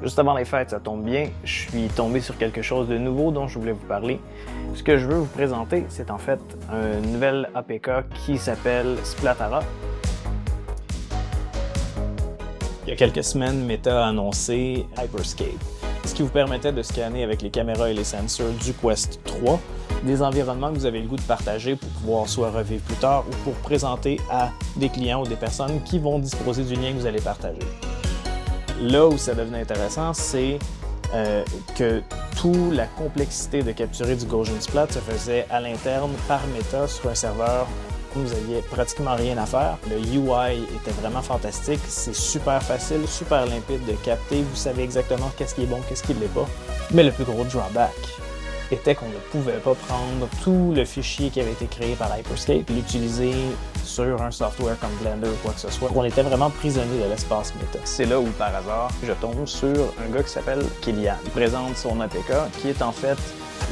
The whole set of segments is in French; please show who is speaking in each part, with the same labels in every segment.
Speaker 1: Juste avant les fêtes, ça tombe bien, je suis tombé sur quelque chose de nouveau dont je voulais vous parler. Ce que je veux vous présenter, c'est en fait un nouvel APK qui s'appelle Splatara. Il y a quelques semaines, Meta a annoncé Hyperscape, ce qui vous permettait de scanner avec les caméras et les sensors du Quest 3 des environnements que vous avez le goût de partager pour pouvoir soit revivre plus tard ou pour présenter à des clients ou des personnes qui vont disposer du lien que vous allez partager. Là où ça devenait intéressant, c'est que toute la complexité de capturer du Gaussian Splat se faisait à l'interne par Meta sur un serveur où vous n'aviez pratiquement rien à faire. Le UI était vraiment fantastique, c'est super facile, super limpide de capter, vous savez exactement qu'est-ce qui est bon, qu'est-ce qui ne l'est pas. Mais le plus gros drawback était qu'on ne pouvait pas prendre tout le fichier qui avait été créé par Hyperscape et l'utiliser sur un software comme Blender ou quoi que ce soit. On était vraiment prisonnier de l'espace Meta. C'est là où, par hasard, je tombe sur un gars qui s'appelle Kylian. Il présente son APK, qui est en fait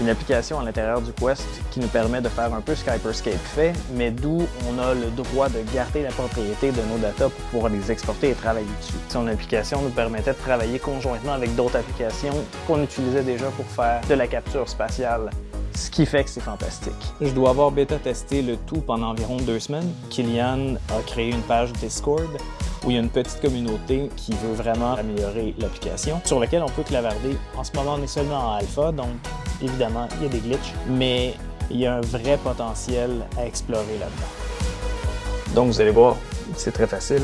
Speaker 1: une application à l'intérieur du Quest qui nous permet de faire un peu ce qu'Hyperscape fait, mais d'où on a le droit de garder la propriété de nos datas pour pouvoir les exporter et travailler dessus. Son application nous permettait de travailler conjointement avec d'autres applications qu'on utilisait déjà pour faire de la capture spatiale, ce qui fait que c'est fantastique. Je dois avoir bêta-testé le tout pendant environ 2 semaines. Kylian a créé une page Discord où il y a une petite communauté qui veut vraiment améliorer l'application, sur laquelle on peut clavarder. En ce moment, on est seulement en alpha, donc évidemment, il y a des glitches, mais il y a un vrai potentiel à explorer là-dedans. Donc, vous allez voir, c'est très facile.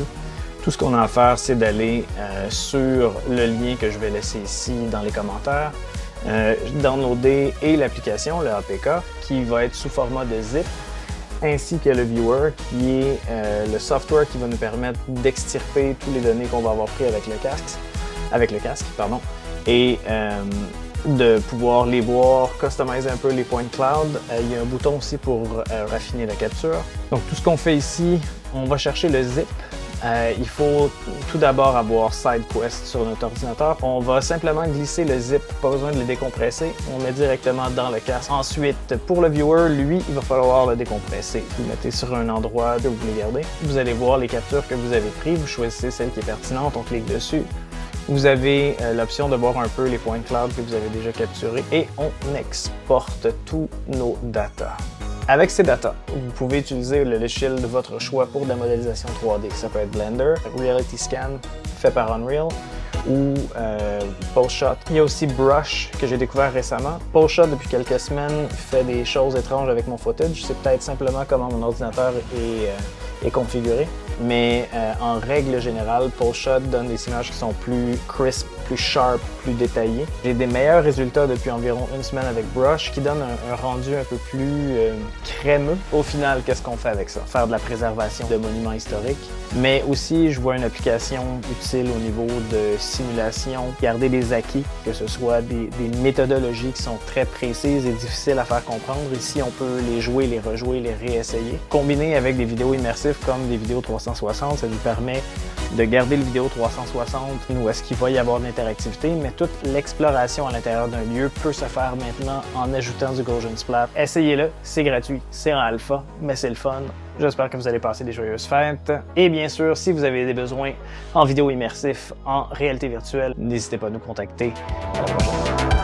Speaker 1: Tout ce qu'on a à faire, c'est d'aller sur le lien que je vais laisser ici dans les commentaires, downloader et l'application, le APK, qui va être sous format de zip, ainsi que le viewer, qui est le software qui va nous permettre d'extirper toutes les données qu'on va avoir prises avec le casque, et de pouvoir les voir, customiser un peu les point cloud. Il y a un bouton aussi pour raffiner la capture. Donc tout ce qu'on fait ici, on va chercher le zip. Il faut tout d'abord avoir SideQuest sur notre ordinateur. On va simplement glisser le zip, pas besoin de le décompresser. On met directement dans le casque. Ensuite, pour le viewer, lui, il va falloir le décompresser. Vous le mettez sur un endroit où vous voulez garder. Vous allez voir les captures que vous avez prises. Vous choisissez celle qui est pertinente, on clique dessus. Vous avez l'option de voir un peu les points cloud que vous avez déjà capturés et on exporte tous nos datas. Avec ces datas, vous pouvez utiliser le logiciel de votre choix pour de la modélisation 3D. Ça peut être Blender, Reality Scan, fait par Unreal ou PulseShot. Il y a aussi Brush que j'ai découvert récemment. PulseShot, depuis quelques semaines, fait des choses étranges avec mon footage. C'est peut-être simplement comment mon ordinateur est configuré. Mais en règle générale, PulseShot donne des images qui sont plus crisp, plus sharp, plus détaillées. J'ai des meilleurs résultats depuis environ 1 semaine avec Brush qui donne un rendu un peu plus crémeux. Au final, qu'est-ce qu'on fait avec ça? Faire de la préservation de monuments historiques. Mais aussi, je vois une application utile au niveau de simulation, garder des acquis, que ce soit des méthodologies qui sont très précises et difficiles à faire comprendre. Ici, on peut les jouer, les rejouer, les réessayer. Combiné avec des vidéos immersives comme des vidéos 360, ça nous permet de garder le vidéo 360 où est-ce qu'il va y avoir de l'interactivité, mais toute l'exploration à l'intérieur d'un lieu peut se faire maintenant en ajoutant du Gaussian Splat. Essayez-le, c'est gratuit, c'est en alpha, mais c'est le fun. J'espère que vous allez passer des joyeuses fêtes. Et bien sûr, si vous avez des besoins en vidéo immersif, en réalité virtuelle, n'hésitez pas à nous contacter. À la prochaine.